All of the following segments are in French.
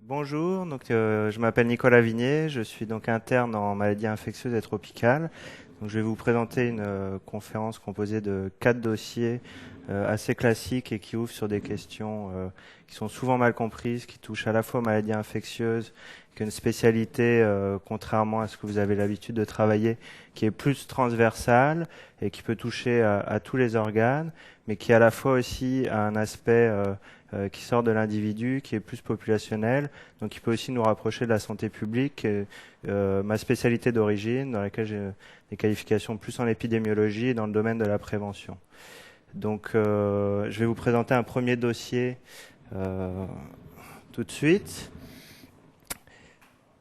Bonjour, je m'appelle Nicolas Vignier, je suis donc interne en maladies infectieuses et tropicales. Donc, je vais vous présenter une conférence composée de 4 dossiers assez classiques et qui ouvrent sur des questions qui sont souvent mal comprises, qui touchent à la fois aux maladies infectieuses, qui ont une spécialité, contrairement à ce que vous avez l'habitude de travailler, qui est plus transversale et qui peut toucher à tous les organes, mais qui à la fois aussi a un aspect qui sort de l'individu, qui est plus populationnel, donc qui peut aussi nous rapprocher de la santé publique. Ma spécialité d'origine, dans laquelle j'ai des qualifications plus en épidémiologie et dans le domaine de la prévention. Donc, je vais vous présenter un premier dossier tout de suite.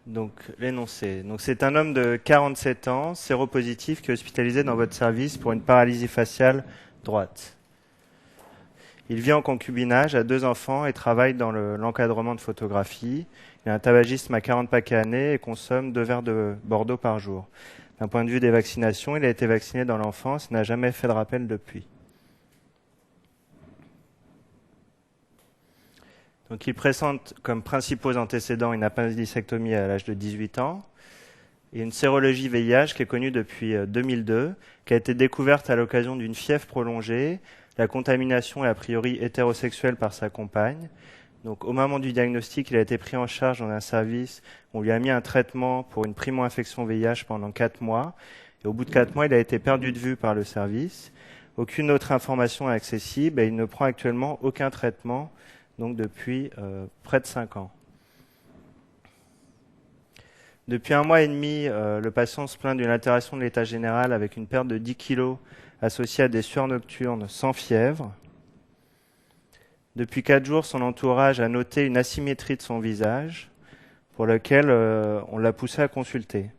Donc, l'énoncé. Donc, c'est un homme de 47 ans, séropositif, qui est hospitalisé dans votre service pour une paralysie faciale droite. Il vit en concubinage, a 2 enfants et travaille dans l'encadrement de photographie. Il a un tabagisme à 40 paquets à l'année et consomme 2 verres de Bordeaux par jour. D'un point de vue des vaccinations, il a été vacciné dans l'enfance et n'a jamais fait de rappel depuis. Donc, il présente comme principaux antécédents une appendicectomie à l'âge de 18 ans et une sérologie VIH qui est connue depuis 2002, qui a été découverte à l'occasion d'une fièvre prolongée. La contamination est a priori hétérosexuelle par sa compagne. Donc, au moment du diagnostic, il a été pris en charge dans un service. On lui a mis un traitement pour une primo-infection VIH pendant 4 mois. Et au bout de 4 mois, il a été perdu de vue par le service. Aucune autre information est accessible et il ne prend actuellement aucun traitement, donc depuis près de 5 ans. Depuis 1 mois et demi, le patient se plaint d'une altération de l'état général avec une perte de 10 kg associée à des sueurs nocturnes sans fièvre. Depuis 4 jours, son entourage a noté une asymétrie de son visage pour laquelle on l'a poussé à consulter.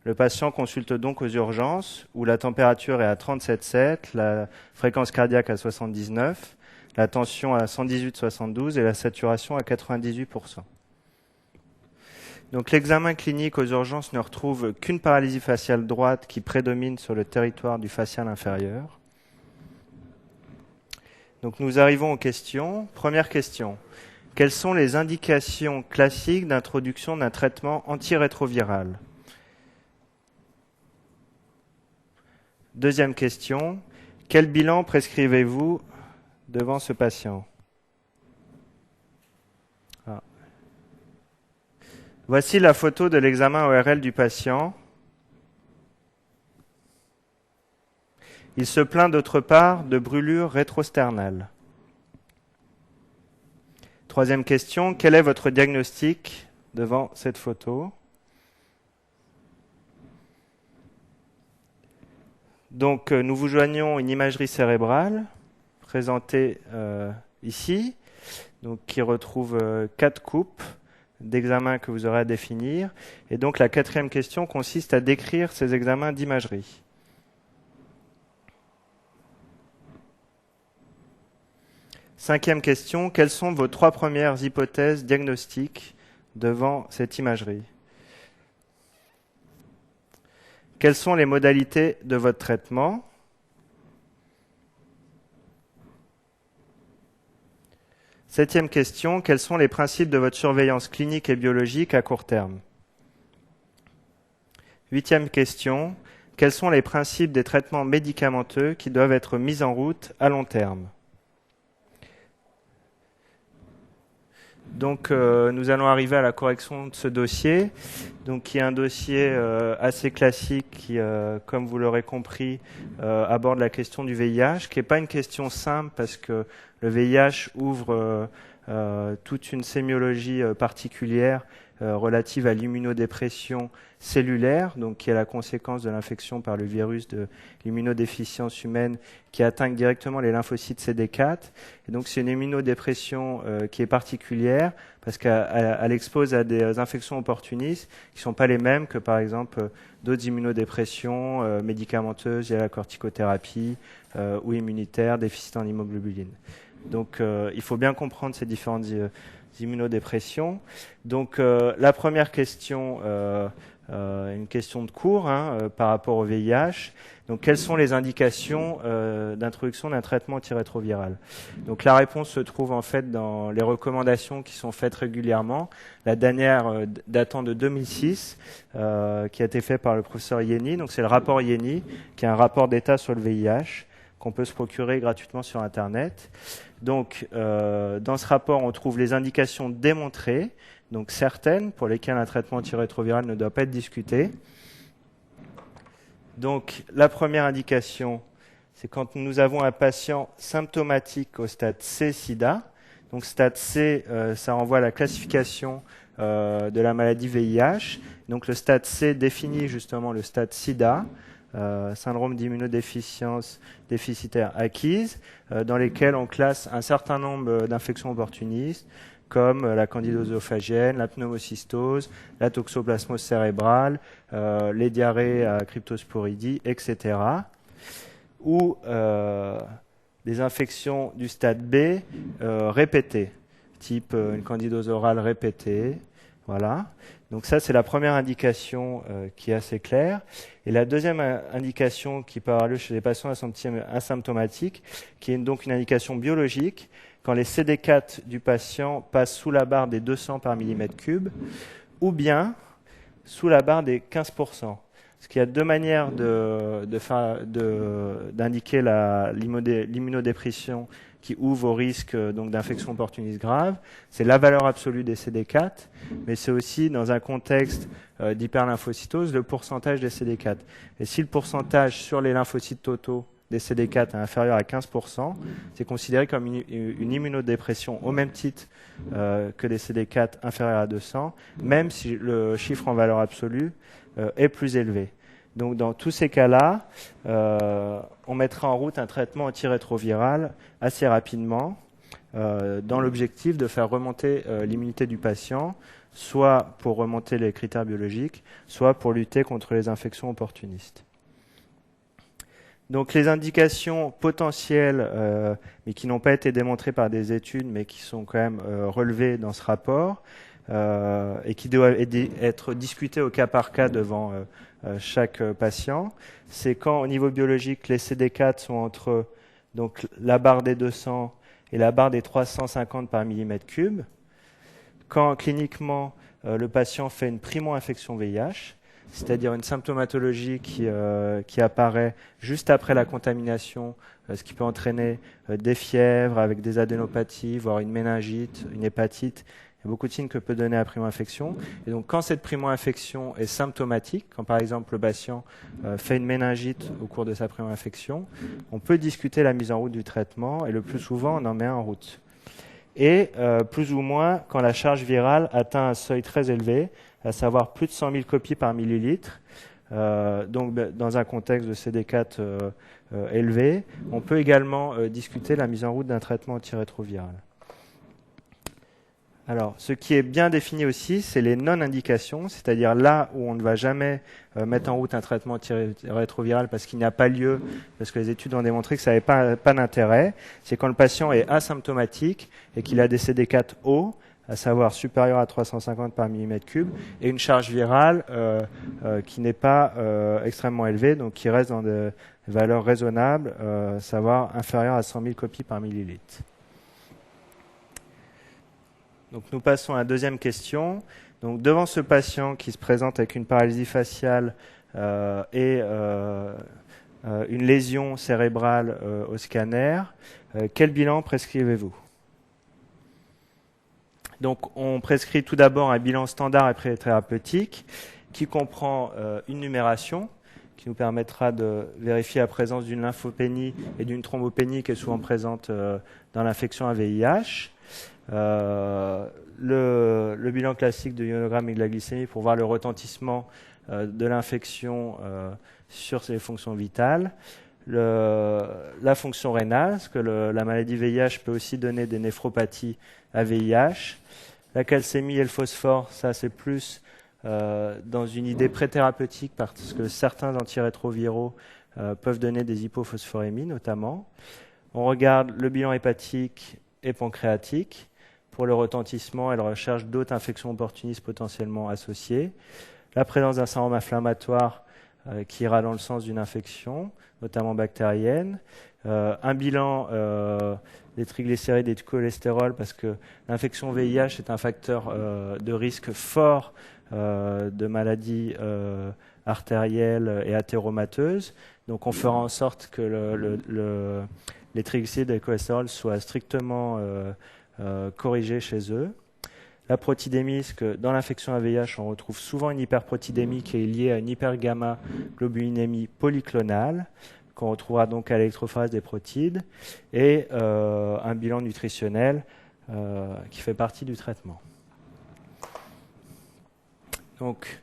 Le patient consulte donc aux urgences où la température est à 37,7, la fréquence cardiaque à 79, la tension à 118,72 et la saturation à 98%. Donc l'examen clinique aux urgences ne retrouve qu'une paralysie faciale droite qui prédomine sur le territoire du facial inférieur. Donc nous arrivons aux questions. Première question. Quelles sont les indications classiques d'introduction d'un traitement antirétroviral? Deuxième question. Quel bilan prescrivez-vous devant ce patient? Voici la photo de l'examen ORL du patient. Il se plaint d'autre part de brûlures rétrosternales. Troisième question, quel est votre diagnostic devant cette photo? Donc, nous vous joignons une imagerie cérébrale présentée ici, donc, qui retrouve 4 coupes d'examens que vous aurez à définir. Et donc, la 4e question consiste à décrire ces examens d'imagerie. Cinquième question, quelles sont vos 3 premières hypothèses diagnostiques devant cette imagerie? Quelles sont les modalités de votre traitement? Septième question, quels sont les principes de votre surveillance clinique et biologique à court terme? Huitième question, quels sont les principes des traitements médicamenteux qui doivent être mis en route à long terme? Donc, nous allons arriver à la correction de ce dossier, donc qui est un dossier assez classique qui, comme vous l'aurez compris, aborde la question du VIH, qui n'est pas une question simple parce que le VIH ouvre toute une sémiologie particulière relative à l'immunodépression cellulaire, donc qui est la conséquence de l'infection par le virus de l'immunodéficience humaine qui atteint directement les lymphocytes CD4. Et donc c'est une immunodépression qui est particulière parce qu'elle expose à des infections opportunistes qui ne sont pas les mêmes que par exemple d'autres immunodépressions médicamenteuses, il y a la corticothérapie ou immunitaire, déficit en immoglobuline. Donc il faut bien comprendre ces différentes immunodépression. Donc la première question une question de cours par rapport au VIH. Donc, quelles sont les indications d'introduction d'un traitement antirétroviral? Donc, la réponse se trouve en fait dans les recommandations qui sont faites régulièrement. La dernière datant de 2006, qui a été faite par le professeur Yeni. Donc, c'est le rapport Yeni, qui est un rapport d'état sur le VIH qu'on peut se procurer gratuitement sur Internet. Donc, dans ce rapport, on trouve les indications démontrées, donc certaines pour lesquelles un traitement antirétroviral ne doit pas être discuté. Donc, la première indication, c'est quand nous avons un patient symptomatique au stade C SIDA. Donc, stade C, ça renvoie à la classification de la maladie VIH. Donc, le stade C définit justement le stade SIDA, syndrome d'immunodéficience déficitaire acquise, dans lesquels on classe un certain nombre d'infections opportunistes, comme la candidose œsophagienne, la pneumocystose, la toxoplasmose cérébrale, les diarrhées à cryptosporidie, etc. Ou des infections du stade B répétées, type une candidose orale répétée. Voilà. Donc ça, c'est la première indication qui est assez claire. Et la deuxième indication qui peut avoir lieu chez les patients asymptomatiques, qui est donc une indication biologique, quand les CD4 du patient passent sous la barre des 200 par millimètre cube, ou bien sous la barre des 15%. Parce qu'il y a deux manières d'indiquer l'immunodépression qui ouvre au risque d'infection opportuniste grave. C'est la valeur absolue des CD4, mais c'est aussi, dans un contexte d'hyperlymphocytose, le pourcentage des CD4. Et si le pourcentage sur les lymphocytes totaux des CD4 est inférieur à 15%, c'est considéré comme une immunodépression au même titre que des CD4 inférieurs à 200, même si le chiffre en valeur absolue est plus élevé. Donc dans tous ces cas-là, on mettra en route un traitement antirétroviral assez rapidement, dans l'objectif de faire remonter l'immunité du patient, soit pour remonter les critères biologiques, soit pour lutter contre les infections opportunistes. Donc les indications potentielles, mais qui n'ont pas été démontrées par des études, mais qui sont quand même relevées dans ce rapport, et qui doivent être discutées au cas par cas devant chaque patient, c'est quand au niveau biologique, les CD4 sont entre donc, la barre des 200 et la barre des 350 par millimètre cube, quand cliniquement le patient fait une primo-infection VIH, c'est-à-dire une symptomatologie qui apparaît juste après la contamination, ce qui peut entraîner des fièvres avec des adénopathies, voire une méningite, une hépatite. Il y a beaucoup de signes que peut donner la primo-infection. Et donc, quand cette primo-infection est symptomatique, quand par exemple le patient fait une méningite au cours de sa primo-infection, on peut discuter la mise en route du traitement et le plus souvent, on en met un en route. Et plus ou moins, quand la charge virale atteint un seuil très élevé, à savoir plus de 100 000 copies par millilitre, donc dans un contexte de CD4 élevé, on peut également discuter la mise en route d'un traitement antirétroviral. Alors, ce qui est bien défini aussi, c'est les non-indications, c'est-à-dire là où on ne va jamais mettre en route un traitement antirétroviral parce qu'il n'y a pas lieu, parce que les études ont démontré que ça n'avait pas d'intérêt, c'est quand le patient est asymptomatique et qu'il a des CD4 hauts, à savoir supérieur à 350 par millimètre cube, et une charge virale qui n'est pas extrêmement élevée, donc qui reste dans des valeurs raisonnables, à savoir inférieure à 100 000 copies par millilitre. Donc nous passons à la deuxième question. Donc devant ce patient qui se présente avec une paralysie faciale et une lésion cérébrale au scanner, quel bilan prescrivez-vous? Donc on prescrit tout d'abord un bilan standard après thérapeutique qui comprend une numération qui nous permettra de vérifier la présence d'une lymphopénie et d'une thrombopénie qui est souvent présente dans l'infection à VIH. Le bilan classique de ionogramme et de la glycémie pour voir le retentissement de l'infection sur ses fonctions vitales. La fonction rénale, parce que la maladie VIH peut aussi donner des néphropathies à VIH. La calcémie et le phosphore, ça c'est plus dans une idée pré-thérapeutique parce que certains antirétroviraux peuvent donner des hypophosphorémies notamment. On regarde le bilan hépatique et pancréatique pour le retentissement et la recherche d'autres infections opportunistes potentiellement associées. la présence d'un syndrome inflammatoire qui ira dans le sens d'une infection, notamment bactérienne, un bilan des triglycérides et du cholestérol, parce que l'infection VIH est un facteur de risque fort de maladies artérielles et athéromateuses. Donc on fera en sorte que les triglycérides et le cholestérol soient strictement corrigés chez eux. La protidémie, parce que dans l'infection à VIH, on retrouve souvent une hyperprotidémie qui est liée à une hypergamma-globulinémie polyclonale, qu'on retrouvera donc à l'électrophorèse des protides, et un bilan nutritionnel qui fait partie du traitement. Donc,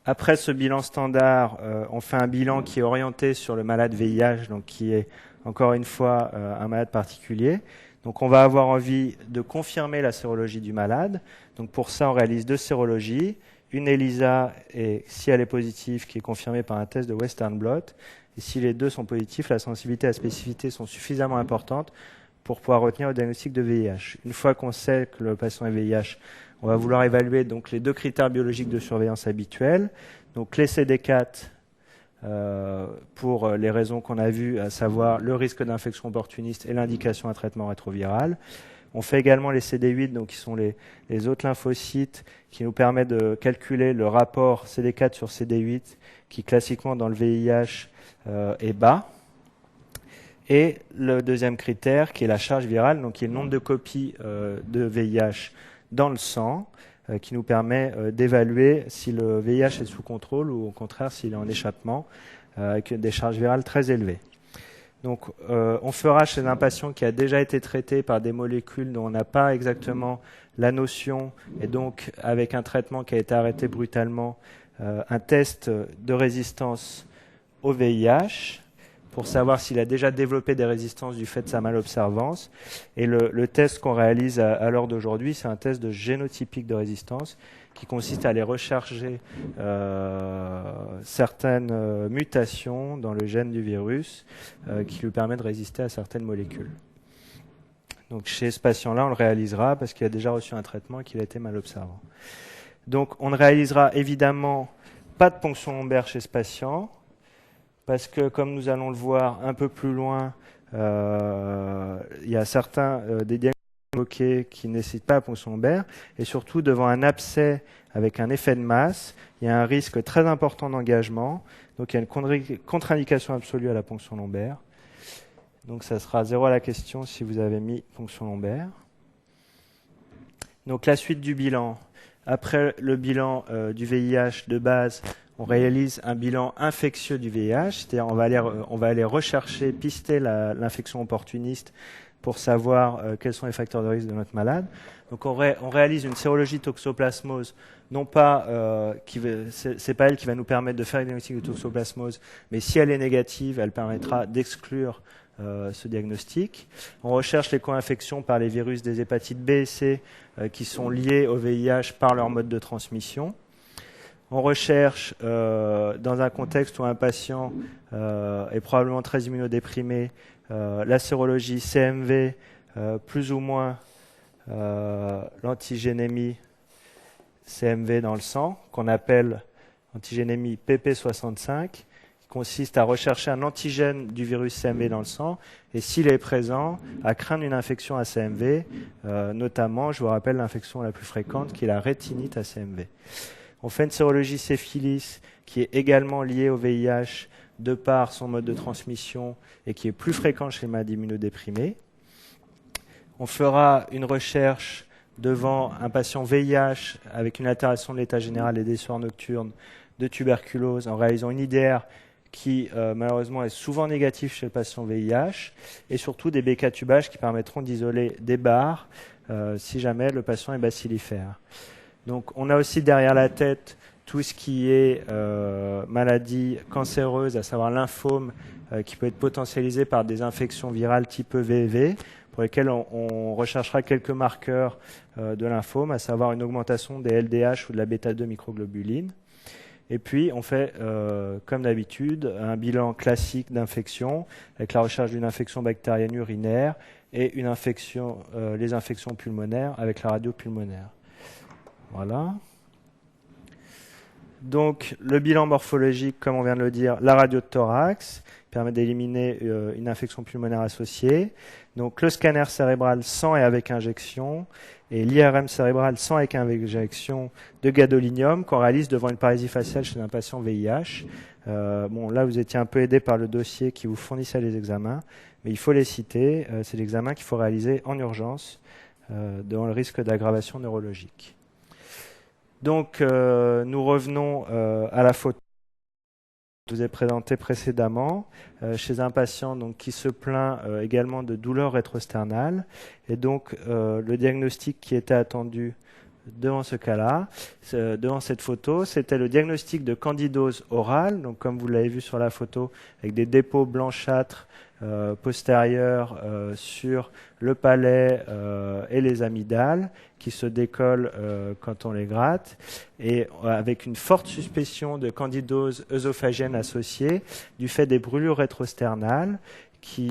après ce bilan standard, on fait un bilan qui est orienté sur le malade VIH, donc qui est encore une fois un malade particulier. Donc on va avoir envie de confirmer la sérologie du malade. Donc pour ça, on réalise 2 sérologies. Une ELISA, et si elle est positive, qui est confirmée par un test de Western blot. Et si les 2 sont positifs, la sensibilité et la spécificité sont suffisamment importantes pour pouvoir retenir le diagnostic de VIH. Une fois qu'on sait que le patient est VIH, on va vouloir évaluer donc les 2 critères biologiques de surveillance habituels. Donc les CD4, pour les raisons qu'on a vues, à savoir le risque d'infection opportuniste et l'indication à traitement rétroviral. On fait également les CD8, donc qui sont les autres lymphocytes, qui nous permettent de calculer le rapport CD4 sur CD8, qui classiquement dans le VIH est bas. Et le deuxième critère, qui est la charge virale, donc qui est le nombre de copies de VIH dans le sang, qui nous permet d'évaluer si le VIH est sous contrôle ou au contraire s'il est en échappement, avec des charges virales très élevées. Donc on fera chez un patient qui a déjà été traité par des molécules dont on n'a pas exactement la notion, et donc avec un traitement qui a été arrêté brutalement, un test de résistance au VIH, pour savoir s'il a déjà développé des résistances du fait de sa malobservance. Et le test qu'on réalise à l'heure d'aujourd'hui, c'est un test de génotypique de résistance qui consiste à aller rechercher certaines mutations dans le gène du virus qui lui permet de résister à certaines molécules. Donc chez ce patient-là, on le réalisera parce qu'il a déjà reçu un traitement et qu'il a été malobservant. Donc on ne réalisera évidemment pas de ponction lombaire chez ce patient, parce que, comme nous allons le voir un peu plus loin, il y a certains des diagnostics évoqués qui ne nécessitent pas la ponction lombaire, et surtout devant un abcès avec un effet de masse, il y a un risque très important d'engagement, donc il y a une contre-indication absolue à la ponction lombaire. Donc ça sera 0 à la question si vous avez mis ponction lombaire. Donc la suite du bilan. Après le bilan du VIH de base, on réalise un bilan infectieux du VIH, c'est-à-dire on va aller rechercher, pister l'infection opportuniste pour savoir quels sont les facteurs de risque de notre malade. Donc on réalise une sérologie toxoplasmose, non pas, c'est pas elle qui va nous permettre de faire le diagnostic de toxoplasmose, mais si elle est négative, elle permettra d'exclure ce diagnostic. On recherche les co-infections par les virus des hépatites B et C qui sont liés au VIH par leur mode de transmission. On recherche, dans un contexte où un patient est probablement très immunodéprimé, la sérologie CMV, plus ou moins l'antigénémie CMV dans le sang, qu'on appelle antigénémie PP65, qui consiste à rechercher un antigène du virus CMV dans le sang, et s'il est présent, à craindre une infection à CMV, notamment, je vous rappelle, l'infection la plus fréquente, qui est la rétinite à CMV. On fait une sérologie syphilis qui est également liée au VIH de par son mode de transmission et qui est plus fréquent chez les malades immunodéprimés. On fera une recherche devant un patient VIH avec une altération de l'état général et des soirs nocturnes de tuberculose en réalisant une IDR qui malheureusement est souvent négative chez le patient VIH et surtout des bécatubages qui permettront d'isoler des barres si jamais le patient est bacillifère. Donc on a aussi derrière la tête tout ce qui est maladie cancéreuse, à savoir lymphome, qui peut être potentialisé par des infections virales type EVV, pour lesquelles on recherchera quelques marqueurs de lymphome, à savoir une augmentation des LDH ou de la bêta-2 microglobuline. Et puis on fait, comme d'habitude, un bilan classique d'infection, avec la recherche d'une infection bactérienne urinaire et une infection, les infections pulmonaires avec la radio pulmonaire. Voilà. Donc, le bilan morphologique, comme on vient de le dire, la radio de thorax, permet d'éliminer une infection pulmonaire associée. Donc, le scanner cérébral sans et avec injection, et l'IRM cérébral sans et avec injection de gadolinium qu'on réalise devant une paralysie faciale chez un patient VIH. Bon, là, vous étiez un peu aidé par le dossier qui vous fournissait les examens, mais il faut les citer. C'est l'examen qu'il faut réaliser en urgence devant le risque d'aggravation neurologique. Donc, nous revenons à la photo que je vous ai présentée précédemment, chez un patient donc, qui se plaint également de douleurs rétrosternales. Et donc, le diagnostic qui était attendu devant ce cas-là, devant cette photo, c'était le diagnostic de candidose orale, donc comme vous l'avez vu sur la photo, avec des dépôts blanchâtres postérieurs sur le palais et les amygdales, qui se décollent quand on les gratte, et avec une forte suspicion de candidose œsophagienne associée, du fait des brûlures rétrosternales,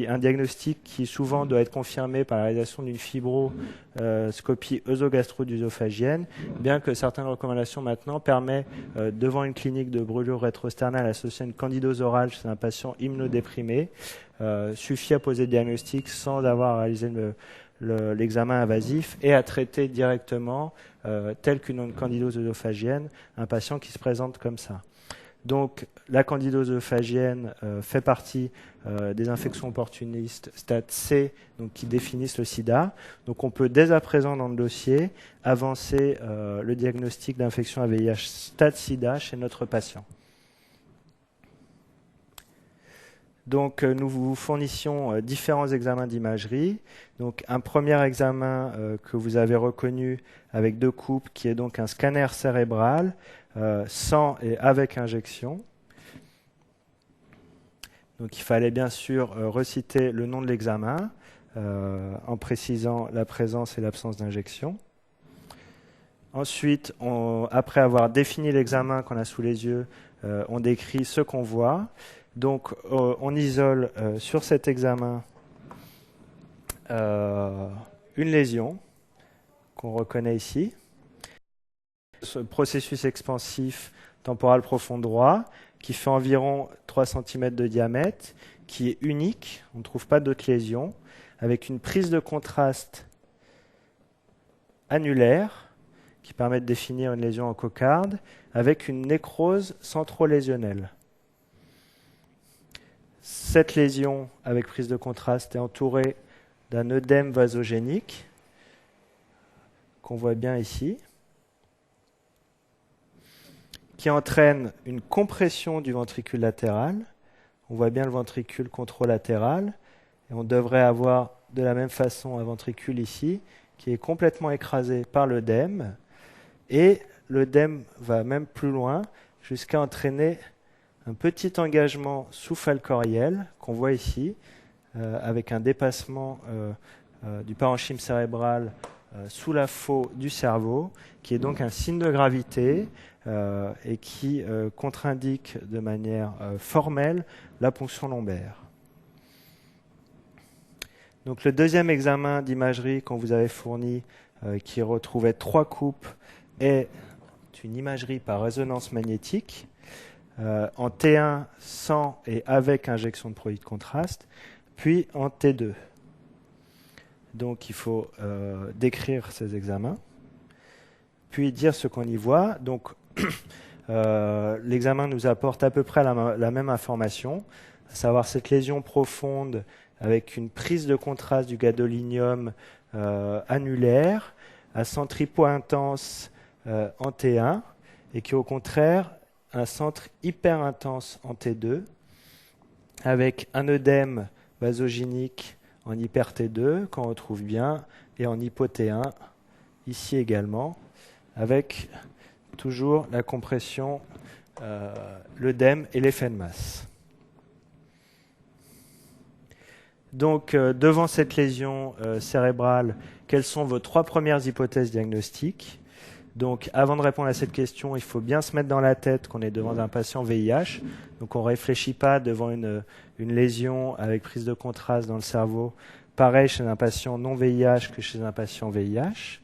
un diagnostic qui souvent doit être confirmé par la réalisation d'une fibroscopie œsogastro-œsophagienne, bien que certaines recommandations maintenant permettent, devant une clinique de brûlure rétrosternale associée à une candidose orale chez un patient immunodéprimé, suffit à poser le diagnostic sans avoir réalisé l'examen invasif et à traiter directement, tel qu'une candidose œsophagienne, un patient qui se présente comme ça. Donc, la candidose œsophagienne fait partie des infections opportunistes stade C, donc qui définissent le sida. Donc, on peut dès à présent dans le dossier avancer le diagnostic d'infection à VIH stade sida chez notre patient. Donc, nous vous fournissions différents examens d'imagerie. Donc, un premier examen que vous avez reconnu avec 2 coupes, qui est donc un scanner cérébral sans et avec injection. Donc, il fallait bien sûr reciter le nom de l'examen en précisant la présence et l'absence d'injection. Ensuite, après avoir défini l'examen qu'on a sous les yeux, on décrit ce qu'on voit. Donc, on isole sur cet examen une lésion qu'on reconnaît ici. Ce processus expansif temporal profond droit qui fait environ 3 cm de diamètre, qui est unique, on ne trouve pas d'autres lésions, avec une prise de contraste annulaire qui permet de définir une lésion en cocarde, avec une nécrose centrolésionnelle. Cette lésion avec prise de contraste est entourée d'un œdème vasogénique qu'on voit bien ici, qui entraîne une compression du ventricule latéral. On voit bien le ventricule controlatéral, et on devrait avoir de la même façon un ventricule ici, qui est complètement écrasé par l'œdème, et l'œdème va même plus loin, jusqu'à entraîner un petit engagement sous-falcoriel, qu'on voit ici, avec un dépassement du parenchyme cérébral sous la faux du cerveau, qui est donc un signe de gravité et qui contre-indique de manière formelle la ponction lombaire. Donc le deuxième examen d'imagerie qu'on vous avait fourni, qui retrouvait 3 coupes, est une imagerie par résonance magnétique en T1 sans et avec injection de produit de contraste, puis en T2. Donc il faut décrire ces examens, puis dire ce qu'on y voit. Donc l'examen nous apporte à peu près la même information, à savoir cette lésion profonde avec une prise de contraste du gadolinium annulaire à centre hypo-intense en T1 et qui au contraire un centre hyper intense en T2 avec un œdème vasogénique en hyper T2 qu'on retrouve bien et en hypo T1 ici également avec toujours la compression, l'œdème et l'effet de masse. Donc, devant cette lésion cérébrale, quelles sont vos 3 premières hypothèses diagnostiques? Donc, avant de répondre à cette question, il faut bien se mettre dans la tête qu'on est devant un patient VIH. Donc, on ne réfléchit pas devant une lésion avec prise de contraste dans le cerveau, pareil chez un patient non VIH que chez un patient VIH.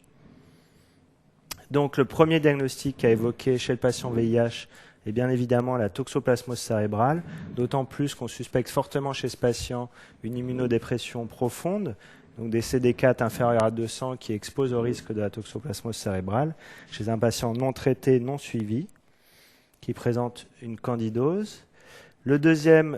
Donc le premier diagnostic à évoquer chez le patient VIH est bien évidemment la toxoplasmose cérébrale, d'autant plus qu'on suspecte fortement chez ce patient une immunodépression profonde, donc des CD4 inférieurs à 200 qui exposent au risque de la toxoplasmose cérébrale, chez un patient non traité, non suivi, qui présente une candidose. La deuxième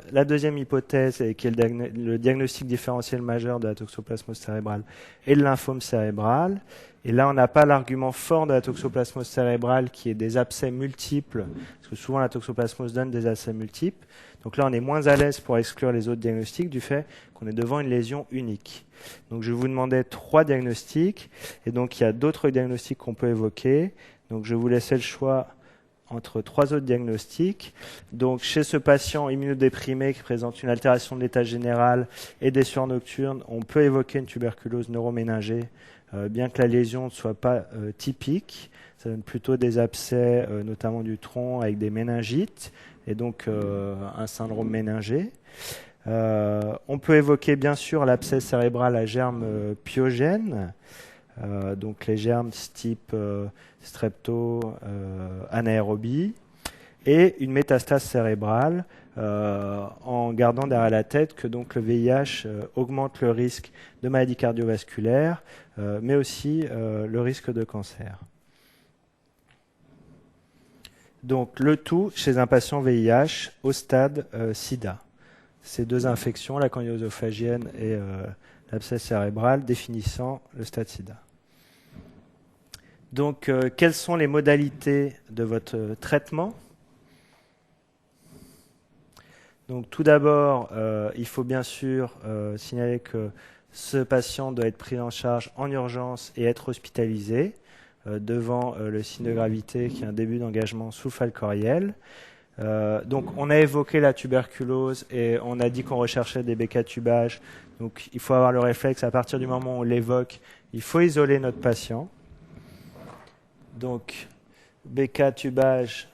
hypothèse, qui est le diagnostic différentiel majeur de la toxoplasmose cérébrale, est le lymphome cérébral. Et là, on n'a pas l'argument fort de la toxoplasmose cérébrale qui est des abcès multiples, parce que souvent la toxoplasmose donne des abcès multiples. Donc là, on est moins à l'aise pour exclure les autres diagnostics du fait qu'on est devant une lésion unique. Donc je vous demandais 3 diagnostics, et donc il y a d'autres diagnostics qu'on peut évoquer. Donc je vous laissais le choix entre 3 autres diagnostics. Donc, chez ce patient immunodéprimé qui présente une altération de l'état général et des sueurs nocturnes, on peut évoquer une tuberculose neuroméningée, bien que la lésion ne soit pas typique. Ça donne plutôt des abcès, notamment du tronc, avec des méningites, et donc un syndrome méningé. On peut évoquer, bien sûr, l'abcès cérébral à germes pyogènes, donc les germes type strepto, anaérobie, et une métastase cérébrale, en gardant derrière la tête que donc le VIH augmente le risque de maladie cardiovasculaire, mais aussi le risque de cancer. Donc le tout chez un patient VIH au stade SIDA. Ces 2 infections, la candidose œsophagienne et l'abcès cérébral, définissant le stade SIDA. Donc, quelles sont les modalités de votre traitement? Donc, tout d'abord, il faut bien sûr signaler que ce patient doit être pris en charge en urgence et être hospitalisé devant le signe de gravité qui est un début d'engagement sous Falcoriel. Donc, on a évoqué la tuberculose et on a dit qu'on recherchait des bécatubages. Donc, il faut avoir le réflexe, à partir du moment où on l'évoque, il faut isoler notre patient. Donc, bécatubage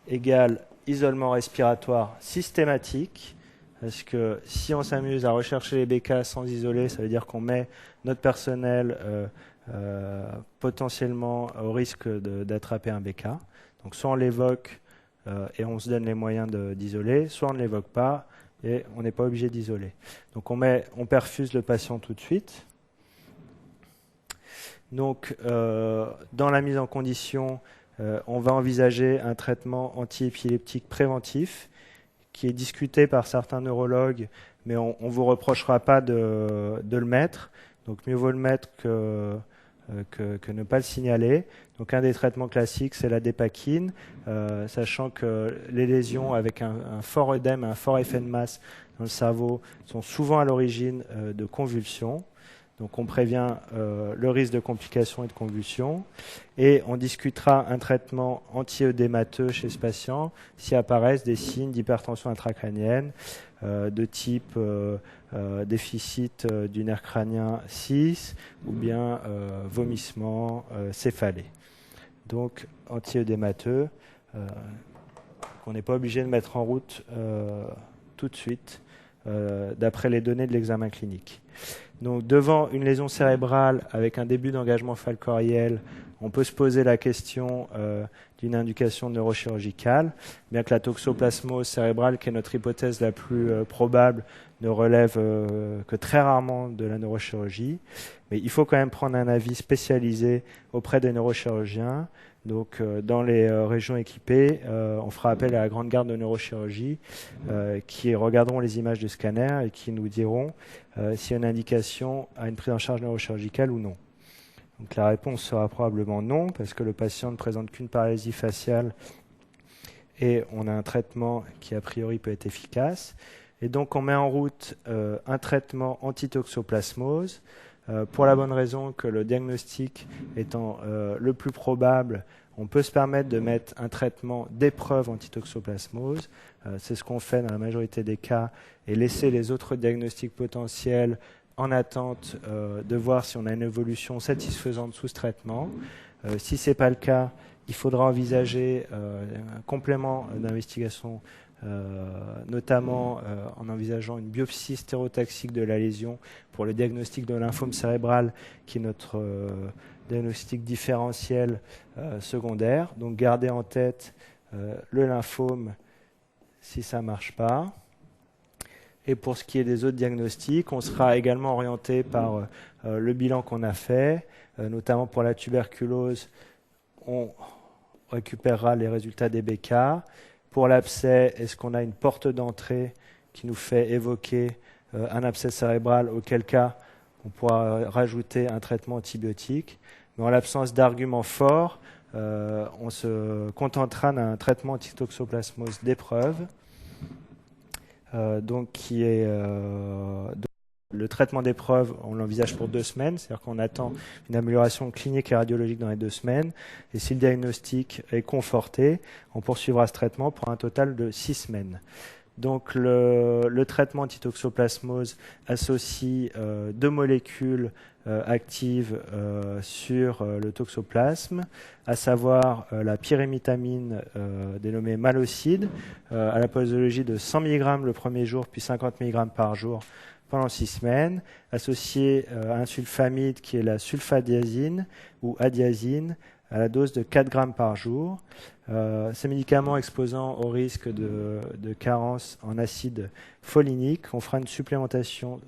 égale isolement respiratoire systématique, parce que si on s'amuse à rechercher les bécas sans isoler, ça veut dire qu'on met notre personnel potentiellement au risque d'attraper un béca. Donc, soit on l'évoque et on se donne les moyens d'isoler, soit on ne l'évoque pas et on n'est pas obligé d'isoler. Donc, on perfuse le patient tout de suite. Donc, dans la mise en condition, on va envisager un traitement antiépileptique préventif qui est discuté par certains neurologues, mais on ne vous reprochera pas de le mettre. Donc, mieux vaut le mettre que ne pas le signaler. Donc, un des traitements classiques, c'est la dépakine, sachant que les lésions avec un fort œdème, un fort effet de masse dans le cerveau sont souvent à l'origine de convulsions. Donc on prévient le risque de complications et de convulsions. Et on discutera un traitement anti-œdémateux chez ce patient si apparaissent des signes d'hypertension intracrânienne de type déficit du nerf crânien 6 ou bien vomissement, céphalée. Donc anti-œdémateux qu'on n'est pas obligé de mettre en route tout de suite d'après les données de l'examen clinique. Donc, devant une lésion cérébrale avec un début d'engagement falcoriel, on peut se poser la question d'une indication neurochirurgicale, bien que la toxoplasmose cérébrale, qui est notre hypothèse la plus probable, ne relève que très rarement de la neurochirurgie. Mais il faut quand même prendre un avis spécialisé auprès des neurochirurgiens. Donc, dans les régions équipées, on fera appel à la grande garde de neurochirurgie qui regarderont les images de scanner et qui nous diront s'il y a une indication à une prise en charge neurochirurgicale ou non. Donc, la réponse sera probablement non, parce que le patient ne présente qu'une paralysie faciale et on a un traitement qui, a priori, peut être efficace. Et donc, on met en route un traitement anti-toxoplasmose pour la bonne raison que le diagnostic étant le plus probable, on peut se permettre de mettre un traitement d'épreuve anti-toxoplasmose. C'est ce qu'on fait dans la majorité des cas et laisser les autres diagnostics potentiels en attente de voir si on a une évolution satisfaisante sous ce traitement. Si ce n'est pas le cas, il faudra envisager un complément d'investigation, notamment en envisageant une biopsie stéréotaxique de la lésion pour le diagnostic de lymphome cérébral, qui est notre diagnostic différentiel secondaire. Donc gardez en tête le lymphome si ça ne marche pas. Et pour ce qui est des autres diagnostics, on sera également orienté par le bilan qu'on a fait, notamment pour la tuberculose, on récupérera les résultats des BK. Pour l'abcès, est-ce qu'on a une porte d'entrée qui nous fait évoquer un abcès cérébral, auquel cas on pourra rajouter un traitement antibiotique. Mais en l'absence d'arguments forts, on se contentera d'un traitement antitoxoplasmose d'épreuve. Donc qui est le traitement d'épreuve, on l'envisage pour 2 semaines, c'est-à-dire qu'on attend une amélioration clinique et radiologique dans les 2 semaines. Et si le diagnostic est conforté, on poursuivra ce traitement pour un total de 6 semaines. Donc le traitement antitoxoplasmose associe 2 molécules actives sur le toxoplasme, à savoir la pyrimétamine dénommée malocide, à la posologie de 100 mg le premier jour, puis 50 mg par jour pendant 6 semaines, associée à un sulfamide qui est la sulfadiazine ou adiazine, à la dose de 4 grammes par jour. Ces médicaments exposant au risque de carence en acide folinique, on fera une supplémentation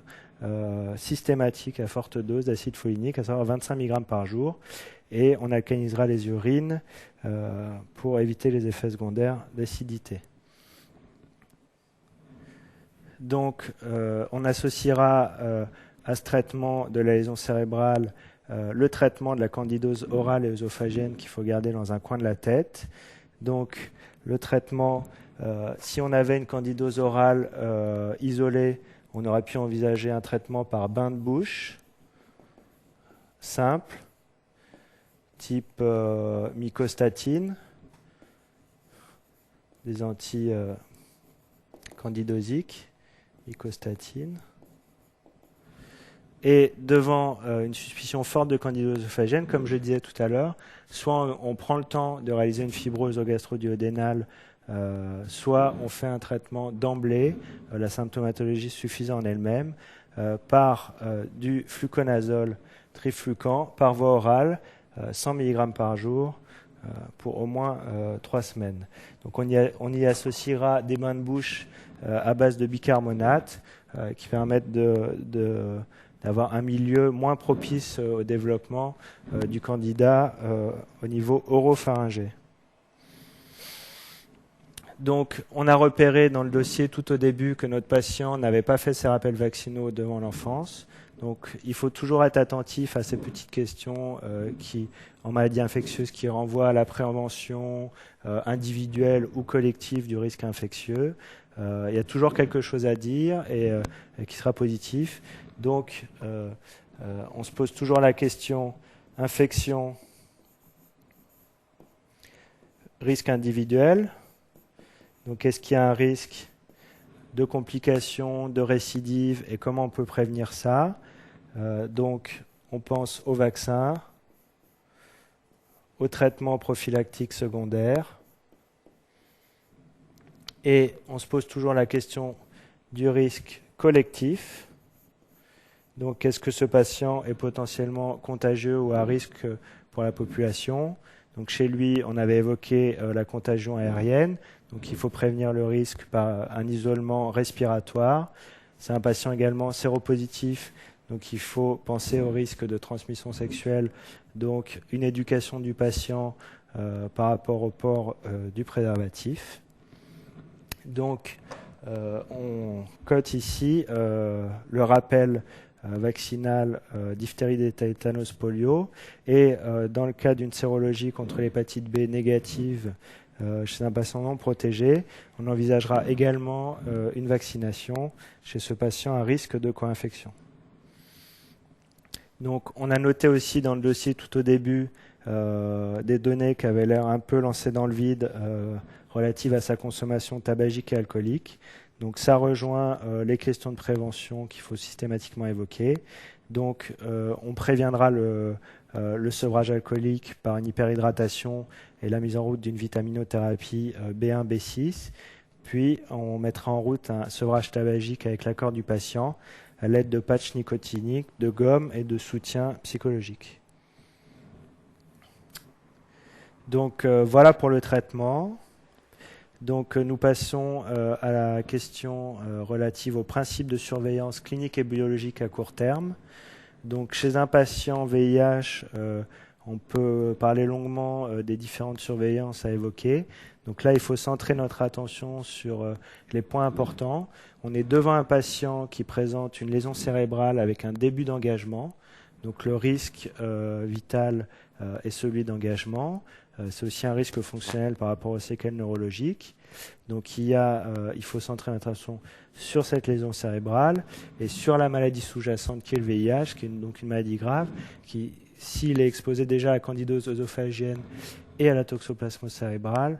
systématique à forte dose d'acide folinique, à savoir 25 mg par jour, et on alcalinisera les urines pour éviter les effets secondaires d'acidité. Donc, on associera à ce traitement de la lésion cérébrale le traitement de la candidose orale et œsophagienne qu'il faut garder dans un coin de la tête. Donc, le traitement, si on avait une candidose orale isolée, on aurait pu envisager un traitement par bain de bouche, simple, type mycostatine, des anti-candidosiques, mycostatine. Et devant une suspicion forte de candidose œsophagienne, comme je disais tout à l'heure, soit on prend le temps de réaliser une fibrose gastro-duodénale, soit on fait un traitement d'emblée, la symptomatologie suffisant en elle-même, par du fluconazole triflucan par voie orale, 100 mg par jour, pour au moins 3 semaines. Donc on y associera des bains de bouche à base de bicarbonate qui permettent d'avoir un milieu moins propice au développement du candidat au niveau oropharyngé. Donc, on a repéré dans le dossier tout au début que notre patient n'avait pas fait ses rappels vaccinaux devant l'enfance. Donc, il faut toujours être attentif à ces petites questions en maladie infectieuse qui renvoient à la prévention individuelle ou collective du risque infectieux. Il y a toujours quelque chose à dire et qui sera positif. Donc, on se pose toujours la question infection, risque individuel. Donc, est-ce qu'il y a un risque de complications, de récidive et comment on peut prévenir ça? Donc, on pense au vaccin, au traitement prophylactique secondaire et on se pose toujours la question du risque collectif. Donc, est-ce que ce patient est potentiellement contagieux ou à risque pour la population? Donc, chez lui, on avait évoqué la contagion aérienne. Donc, il faut prévenir le risque par un isolement respiratoire. C'est un patient également séropositif. Donc, il faut penser au risque de transmission sexuelle. Donc, une éducation du patient par rapport au port du préservatif. Donc, on cote ici le rappel vaccinal diphtérie, tétanos, polio. Et dans le cas d'une sérologie contre l'hépatite B négative chez un patient non protégé, on envisagera également une vaccination chez ce patient à risque de co-infection. Donc, on a noté aussi dans le dossier tout au début des données qui avaient l'air un peu lancées dans le vide relatives à sa consommation tabagique et alcoolique. Donc, ça rejoint les questions de prévention qu'il faut systématiquement évoquer. Donc, on préviendra le sevrage alcoolique par une hyperhydratation et la mise en route d'une vitaminothérapie B1, B6. Puis, on mettra en route un sevrage tabagique avec l'accord du patient à l'aide de patchs nicotiniques, de gomme et de soutien psychologique. Donc voilà pour le traitement. Donc nous passons à la question relative aux principes de surveillance clinique et biologique à court terme. Donc chez un patient VIH, on peut parler longuement des différentes surveillances à évoquer. Donc là, il faut centrer notre attention sur les points importants. On est devant un patient qui présente une lésion cérébrale avec un début d'engagement. Donc le risque vital est celui d'engagement. C'est aussi un risque fonctionnel par rapport aux séquelles neurologiques. Donc il faut centrer notre attention sur cette lésion cérébrale et sur la maladie sous-jacente qui est le VIH, qui est donc une maladie grave, qui, s'il est exposé déjà à la candidose œsophagienne et à la toxoplasmose cérébrale,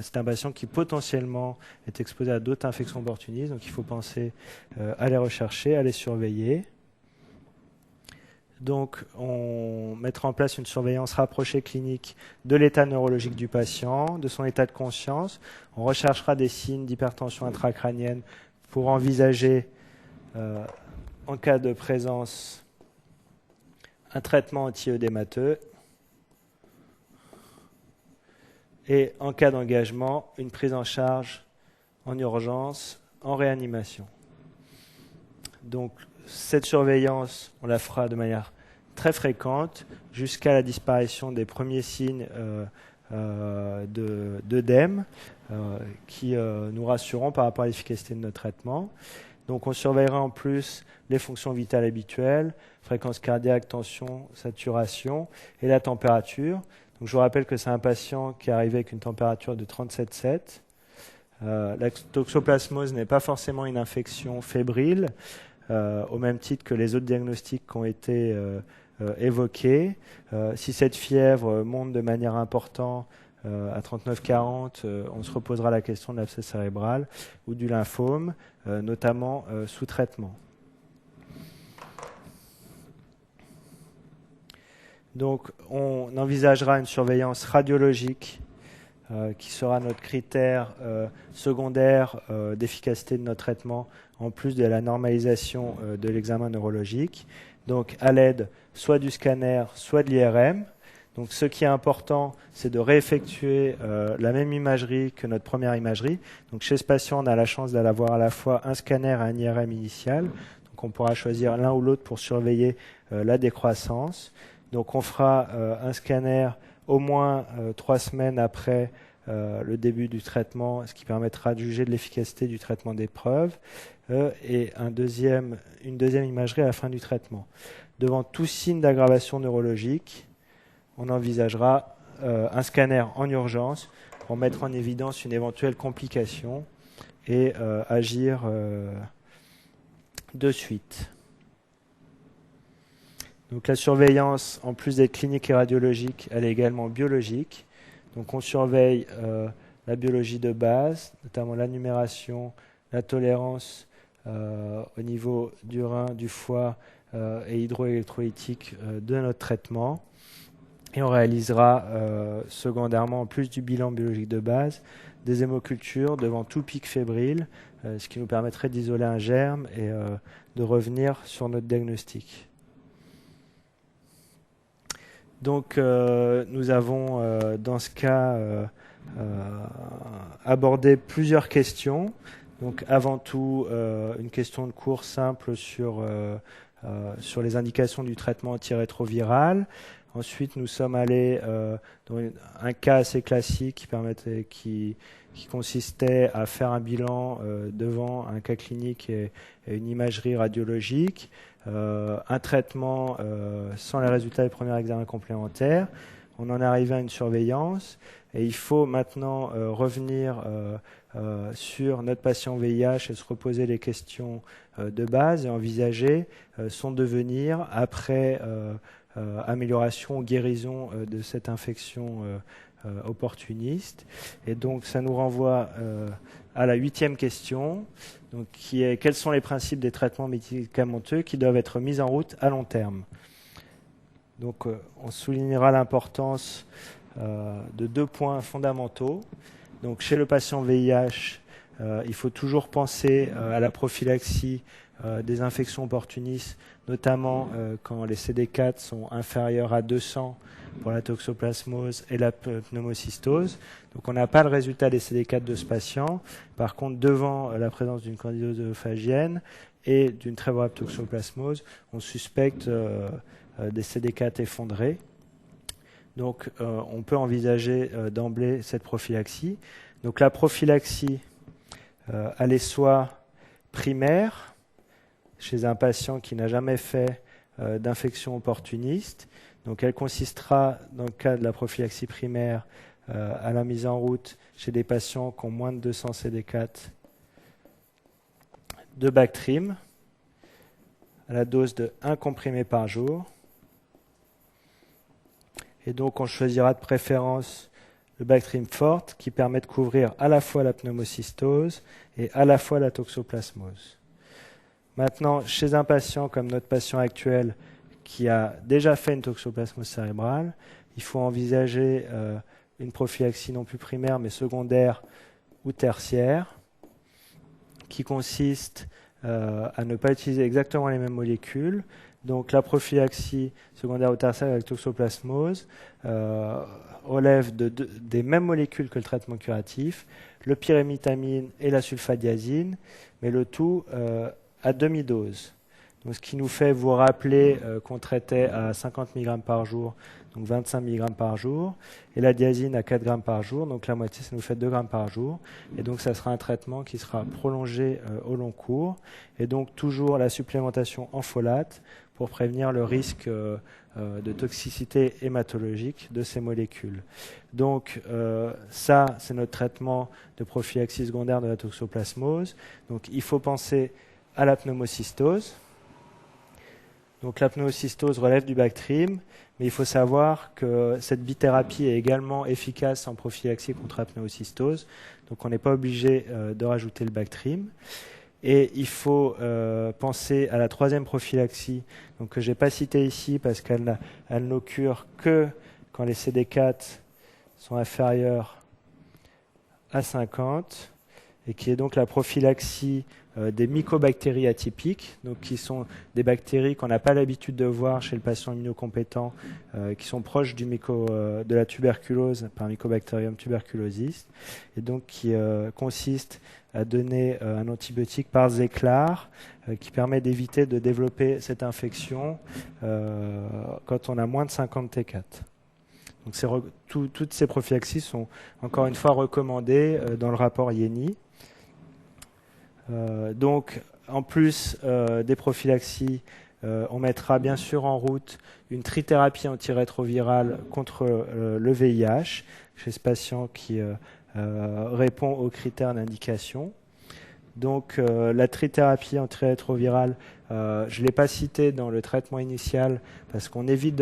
c'est un patient qui potentiellement est exposé à d'autres infections opportunistes, donc il faut penser à les rechercher, à les surveiller. Donc, on mettra en place une surveillance rapprochée clinique de l'état neurologique du patient, de son état de conscience. On recherchera des signes d'hypertension intracrânienne pour envisager, en cas de présence, un traitement anti-œdémateux. Et en cas d'engagement, une prise en charge en urgence, en réanimation. Donc, cette surveillance, on la fera de manière très fréquente jusqu'à la disparition des premiers signes d'œdème qui nous rassureront par rapport à l'efficacité de notre traitement. Donc on surveillera en plus les fonctions vitales habituelles, fréquence cardiaque, tension, saturation et la température. Donc je vous rappelle que c'est un patient qui est arrivé avec une température de 37,7. La toxoplasmose n'est pas forcément une infection fébrile, au même titre que les autres diagnostics qui ont été évoqués. Si cette fièvre monte de manière importante à 39-40, on se reposera la question de l'abcès cérébral ou du lymphome, notamment sous traitement. Donc on envisagera une surveillance radiologique qui sera notre critère secondaire d'efficacité de notre traitement, en plus de la normalisation de l'examen neurologique, donc à l'aide soit du scanner, soit de l'IRM. Donc ce qui est important, c'est de réeffectuer la même imagerie que notre première imagerie. Donc chez ce patient, on a la chance d'avoir à la fois un scanner et un IRM initial. Donc on pourra choisir l'un ou l'autre pour surveiller la décroissance. Donc on fera un scanner au moins 3 semaines après le début du traitement, ce qui permettra de juger de l'efficacité du traitement d'épreuve, et une deuxième imagerie à la fin du traitement. Devant tout signe d'aggravation neurologique, on envisagera un scanner en urgence pour mettre en évidence une éventuelle complication et agir de suite. Donc la surveillance, en plus d'être clinique et radiologique, elle est également biologique. Donc on surveille la biologie de base, notamment la numération, la tolérance au niveau du rein, du foie et hydroélectrolytique de notre traitement. Et on réalisera secondairement, en plus du bilan biologique de base, des hémocultures devant tout pic fébrile, ce qui nous permettrait d'isoler un germe et de revenir sur notre diagnostic. Donc nous avons dans ce cas abordé plusieurs questions. Donc avant tout, une question de cours simple sur les indications du traitement antirétroviral. Ensuite, nous sommes allés dans un cas assez classique qui consistait à faire un bilan devant un cas clinique et une imagerie radiologique, un traitement sans les résultats des premiers examens complémentaires. On en est arrivé à une surveillance et il faut maintenant revenir sur notre patient VIH et se reposer les questions de base et envisager son devenir après amélioration ou guérison de cette infection opportuniste. Et donc ça nous renvoie à la 8e question, donc, qui est quels sont les principes des traitements médicamenteux qui doivent être mis en route à long terme. Donc on soulignera l'importance de 2 points fondamentaux. Donc chez le patient VIH, il faut toujours penser à la prophylaxie des infections opportunistes, notamment quand les CD4 sont inférieurs à 200 pour la toxoplasmose et la pneumocystose. Donc on n'a pas le résultat des CD4 de ce patient. Par contre, devant la présence d'une candidose œsophagienne et d'une très brève toxoplasmose, on suspecte des CD4 effondrés. Donc on peut envisager d'emblée cette prophylaxie. Donc la prophylaxie, elle est soit primaire, chez un patient qui n'a jamais fait d'infection opportuniste. Donc elle consistera, dans le cas de la prophylaxie primaire, à la mise en route chez des patients qui ont moins de 200 CD4 de Bactrim, à la dose de 1 comprimé par jour. Et donc on choisira de préférence le Bactrim forte qui permet de couvrir à la fois la pneumocystose et à la fois la toxoplasmose. Maintenant, chez un patient comme notre patient actuel qui a déjà fait une toxoplasmose cérébrale, il faut envisager une prophylaxie non plus primaire mais secondaire ou tertiaire qui consiste à ne pas utiliser exactement les mêmes molécules. Donc la prophylaxie secondaire ou tertiaire avec toxoplasmose relève des mêmes molécules que le traitement curatif, le pyrimétamine et la sulfadiazine, mais le tout à demi-dose. Donc, ce qui nous fait vous rappeler qu'on traitait à 50 mg par jour, donc 25 mg par jour, et la diazine à 4 g par jour, donc la moitié, ça nous fait 2 g par jour. Et donc, ça sera un traitement qui sera prolongé au long cours. Et donc, toujours la supplémentation en folate pour prévenir le risque de toxicité hématologique de ces molécules. Donc, ça, c'est notre traitement de prophylaxie secondaire de la toxoplasmose. Donc, il faut penser à la pneumocystose. Donc la pneumocystose relève du Bactrim, mais il faut savoir que cette bithérapie est également efficace en prophylaxie contre la pneumocystose, donc on n'est pas obligé de rajouter le Bactrim. Et il faut penser à la troisième prophylaxie, donc que je n'ai pas citée ici parce qu'elle n'occure que quand les CD4 sont inférieurs à 50, et qui est donc la prophylaxie des mycobactéries atypiques, donc qui sont des bactéries qu'on n'a pas l'habitude de voir chez le patient immunocompétent, qui sont proches de la tuberculose par Mycobacterium tuberculosis, et donc qui consiste à donner un antibiotique par Zeclar, qui permet d'éviter de développer cette infection quand on a moins de 50 T4. Donc toutes ces prophylaxies sont encore une fois recommandées dans le rapport IENI. Donc, en plus des prophylaxies, on mettra bien sûr en route une trithérapie antirétrovirale contre le VIH chez ce patient qui répond aux critères d'indication. Donc, la trithérapie antirétrovirale, je ne l'ai pas citée dans le traitement initial parce qu'on évite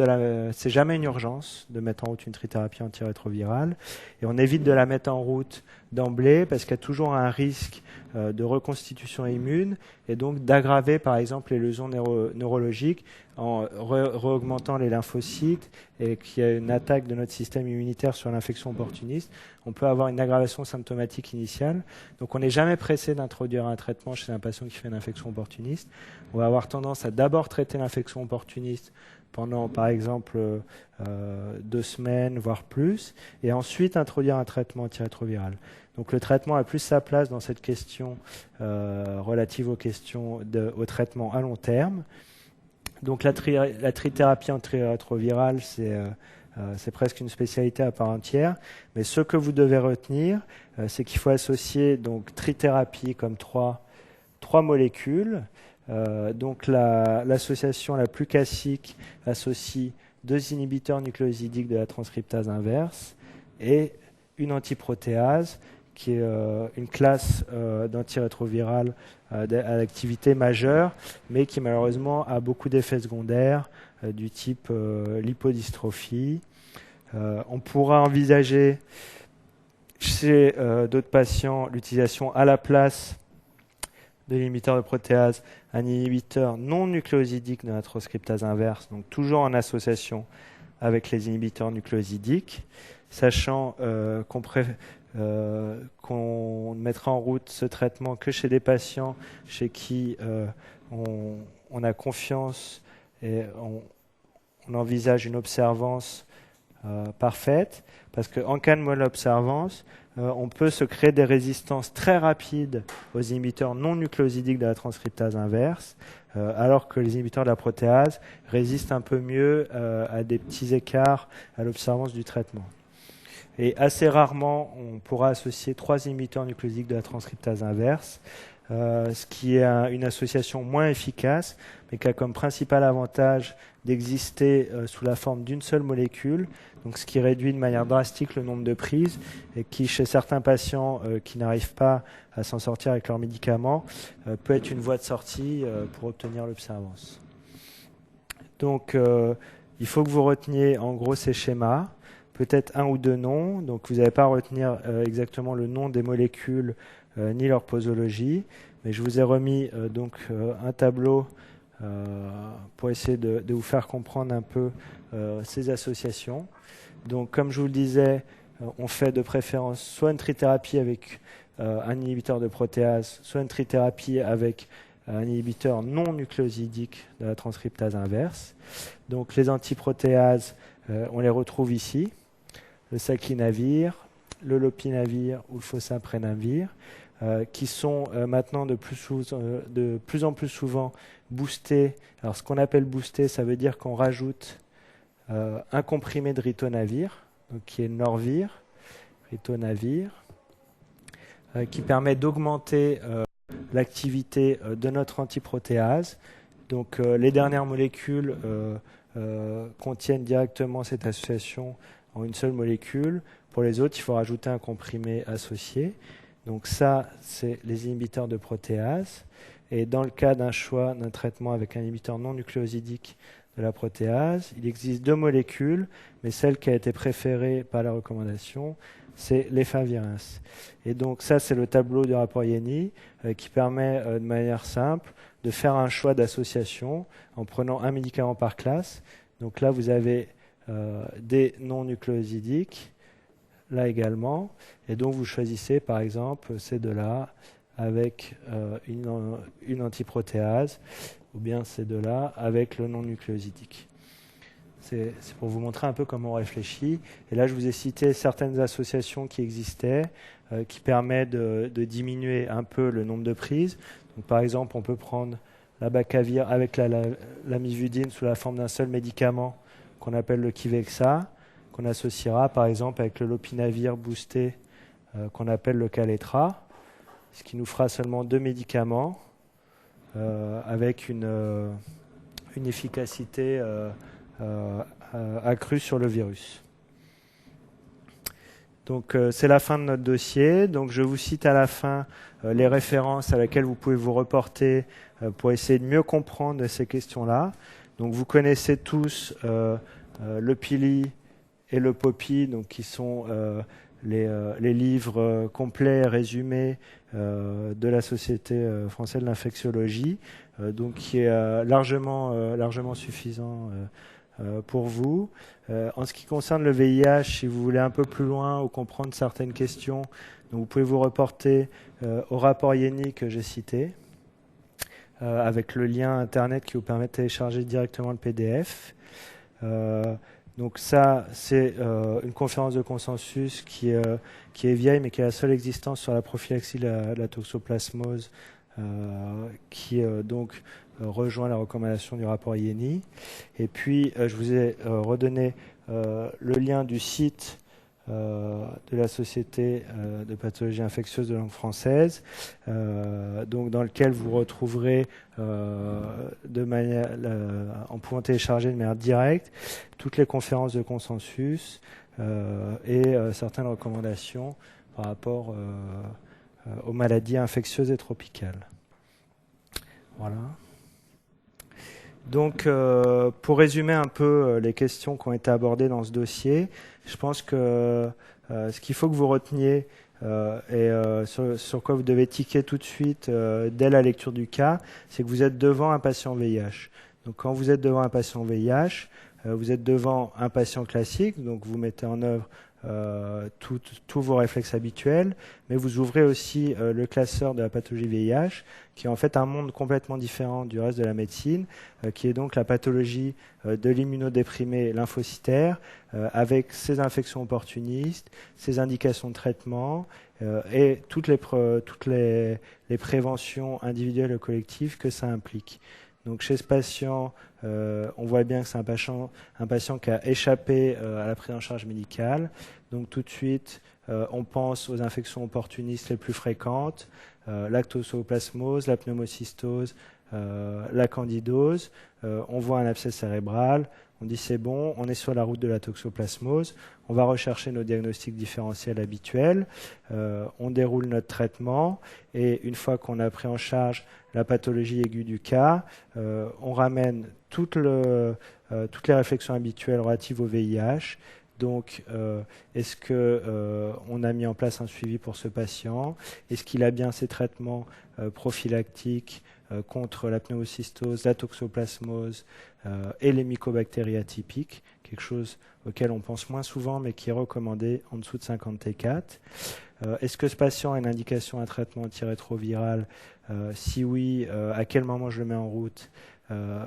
c'est jamais une urgence de mettre en route une trithérapie antirétrovirale et on évite de la mettre en route d'emblée parce qu'il y a toujours un risque de reconstitution immune et donc d'aggraver par exemple les lésions neurologiques en re-augmentant les lymphocytes et qu'il y a une attaque de notre système immunitaire sur l'infection opportuniste. On peut avoir une aggravation symptomatique initiale. Donc on n'est jamais pressé d'introduire un traitement chez un patient qui fait une infection opportuniste. On va avoir tendance à d'abord traiter l'infection opportuniste pendant par exemple 2 semaines, voire plus, et ensuite introduire un traitement antirétroviral. Donc le traitement a plus sa place dans cette question relative aux questions au traitement à long terme. Donc la trithérapie antirétrovirale, c'est presque une spécialité à part entière. Mais ce que vous devez retenir, c'est qu'il faut associer donc trithérapie comme trois molécules. Donc l'association la plus classique associe 2 inhibiteurs nucléosidiques de la transcriptase inverse et une antiprotéase qui est une classe d'antirétrovirale à l'activité majeure, mais qui malheureusement a beaucoup d'effets secondaires du type lipodystrophie. On pourra envisager chez d'autres patients l'utilisation à la place de l'inhibiteur de protéase, un inhibiteur non nucléosidique de la transcriptase inverse, donc toujours en association avec les inhibiteurs nucléosidiques, sachant qu'on ne mettra en route ce traitement que chez des patients chez qui on a confiance et on envisage une observance parfaite, parce qu'en cas de malobservance, on peut se créer des résistances très rapides aux inhibiteurs non nucléosidiques de la transcriptase inverse, alors que les inhibiteurs de la protéase résistent un peu mieux à des petits écarts à l'observance du traitement. Et assez rarement, on pourra associer 3 inhibiteurs nucléosidiques de la transcriptase inverse, ce qui est une association moins efficace, mais qui a comme principal avantage d'exister sous la forme d'une seule molécule, donc ce qui réduit de manière drastique le nombre de prises et qui, chez certains patients qui n'arrivent pas à s'en sortir avec leurs médicaments, peut être une voie de sortie pour obtenir l'observance. Donc, il faut que vous reteniez en gros ces schémas, peut-être un ou deux noms, donc vous n'allez pas à retenir exactement le nom des molécules ni leur posologie, mais je vous ai remis un tableau pour essayer de vous faire comprendre un peu ces associations. Donc, comme je vous le disais, on fait de préférence soit une trithérapie avec un inhibiteur de protéase, soit une trithérapie avec un inhibiteur non nucléosidique de la transcriptase inverse. Donc, les antiprotéases, on les retrouve ici, le saclinavir, le lopinavir ou le fosaprenavir, qui sont maintenant de plus en plus souvent boostés. Alors, ce qu'on appelle boosté, ça veut dire qu'on rajoute un comprimé de ritonavir, donc qui est Norvir, ritonavir, qui permet d'augmenter l'activité de notre antiprotéase. Donc, les dernières molécules contiennent directement cette association en une seule molécule. Pour les autres, il faut rajouter un comprimé associé. Donc ça, c'est les inhibiteurs de protéase. Et dans le cas d'un choix d'un traitement avec un inhibiteur non nucléosidique de la protéase, il existe 2 molécules, mais celle qui a été préférée par la recommandation, c'est l'efavirenz. Et donc ça, c'est le tableau du rapport Yenny qui permet de manière simple de faire un choix d'association en prenant un médicament par classe. Donc là, vous avez des non nucléosidiques, là également, et donc vous choisissez par exemple ces deux-là avec une antiprotéase, ou bien ces deux-là avec le non nucléosidique. C'est pour vous montrer un peu comment on réfléchit. Et là, je vous ai cité certaines associations qui existaient, qui permettent de diminuer un peu le nombre de prises. Donc, par exemple, on peut prendre l'abacavir avec l'amivudine sous la forme d'un seul médicament qu'on appelle le Kivexa, qu'on associera par exemple avec le lopinavir boosté qu'on appelle le Kaletra, ce qui nous fera seulement 2 médicaments avec une efficacité accrue sur le virus. Donc c'est la fin de notre dossier. Donc je vous cite à la fin les références à laquelle vous pouvez vous reporter pour essayer de mieux comprendre ces questions-là. Donc vous connaissez tous le Pili et le Poppy, donc qui sont les livres complets, résumés de la Société française de l'infectiologie, donc qui est largement suffisant pour vous. En ce qui concerne le VIH, si vous voulez un peu plus loin ou comprendre certaines questions, donc vous pouvez vous reporter au rapport Yenny que j'ai cité, avec le lien Internet qui vous permet de télécharger directement le PDF. Donc ça, c'est une conférence de consensus qui est vieille, mais qui a la seule existence sur la prophylaxie de la toxoplasmose, qui donc rejoint la recommandation du rapport Yenny. Et puis, je vous ai redonné le lien du site de la Société de pathologie infectieuse de langue française, donc dans lequel vous retrouverez en pouvant télécharger de manière directe toutes les conférences de consensus et certaines recommandations par rapport aux maladies infectieuses et tropicales. Voilà. Donc, pour résumer un peu les questions qui ont été abordées dans ce dossier, je pense que ce qu'il faut que vous reteniez et sur quoi vous devez tiquer tout de suite dès la lecture du cas, c'est que vous êtes devant un patient VIH. Donc, quand vous êtes devant un patient VIH, vous êtes devant un patient classique, donc vous mettez en œuvre tous vos réflexes habituels, mais vous ouvrez aussi le classeur de la pathologie VIH, qui est en fait un monde complètement différent du reste de la médecine, qui est donc la pathologie de l'immunodéprimé lymphocytaire, avec ses infections opportunistes, ses indications de traitement, et toutes les préventions individuelles et collectives que ça implique. Donc chez ce patient, on voit bien que c'est un patient qui a échappé à la prise en charge médicale. Donc tout de suite, on pense aux infections opportunistes les plus fréquentes, la toxoplasmose, la pneumocystose, la candidose. On voit un abcès cérébral. On dit c'est bon, on est sur la route de la toxoplasmose. On va rechercher nos diagnostics différentiels habituels. On déroule notre traitement et une fois qu'on a pris en charge la pathologie aiguë du cas, on ramène toutes les réflexions habituelles relatives au VIH. Donc, est-ce qu'on a mis en place un suivi pour ce patient? Est-ce qu'il a bien ses traitements prophylactiques contre la pneumocystose, la toxoplasmose et les mycobactéries atypiques, quelque chose auquel on pense moins souvent mais qui est recommandé en dessous de 50 T4. Est-ce que ce patient a une indication à traitement antirétroviral? Si oui, à quel moment je le mets en route?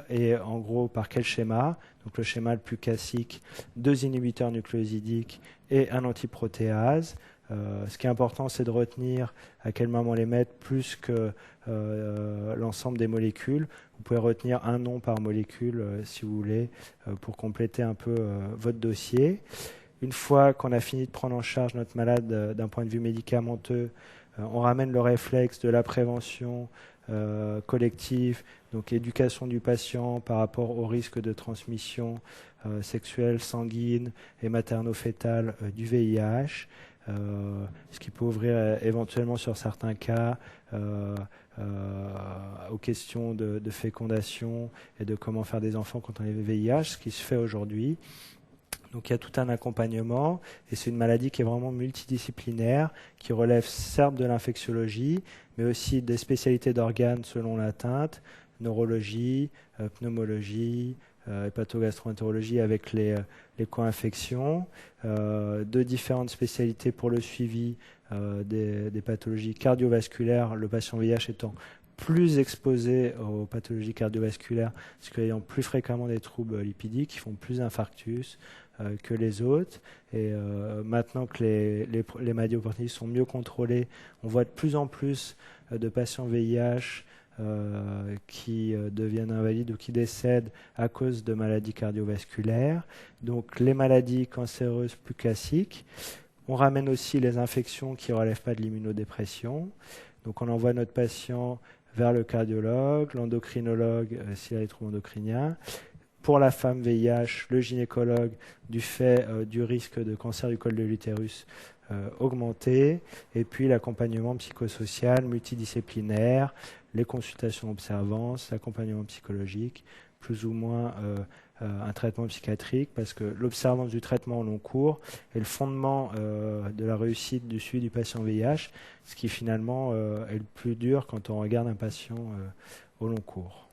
Et en gros, par quel schéma? Donc le schéma le plus classique, 2 inhibiteurs nucléosidiques et un antiprotéase. Ce qui est important, c'est de retenir à quel moment les mettre plus que l'ensemble des molécules. Vous pouvez retenir un nom par molécule si vous voulez pour compléter un peu votre dossier. Une fois qu'on a fini de prendre en charge notre malade d'un point de vue médicamenteux, on ramène le réflexe de la prévention collective, donc éducation du patient par rapport au risque de transmission sexuelle, sanguine et materno-fétale du VIH, ce qui peut ouvrir éventuellement sur certains cas aux questions de fécondation et de comment faire des enfants quand on est VIH, ce qui se fait aujourd'hui. Donc il y a tout un accompagnement et c'est une maladie qui est vraiment multidisciplinaire, qui relève certes de l'infectiologie, mais aussi des spécialités d'organes selon l'atteinte, neurologie, pneumologie, hépatogastroentérologie avec les co-infections, de différentes spécialités pour le suivi des pathologies cardiovasculaires, le patient VIH étant plus exposés aux pathologies cardiovasculaires, parce qu'ayant plus fréquemment des troubles lipidiques, qui font plus d'infarctus que les autres. Et maintenant que les maladies opportunistes sont mieux contrôlées, on voit de plus en plus de patients VIH qui deviennent invalides ou qui décèdent à cause de maladies cardiovasculaires. Donc les maladies cancéreuses plus classiques. On ramène aussi les infections qui ne relèvent pas de l'immunodépression. Donc on envoie notre patient vers le cardiologue, l'endocrinologue s'il a des troubles endocriniens. Pour la femme VIH, le gynécologue du fait du risque de cancer du col de l'utérus augmenté. Et puis l'accompagnement psychosocial multidisciplinaire, les consultations observances, l'accompagnement psychologique, plus ou moins un traitement psychiatrique, parce que l'observance du traitement au long cours est le fondement de la réussite du suivi du patient VIH, ce qui finalement est le plus dur quand on regarde un patient au long cours.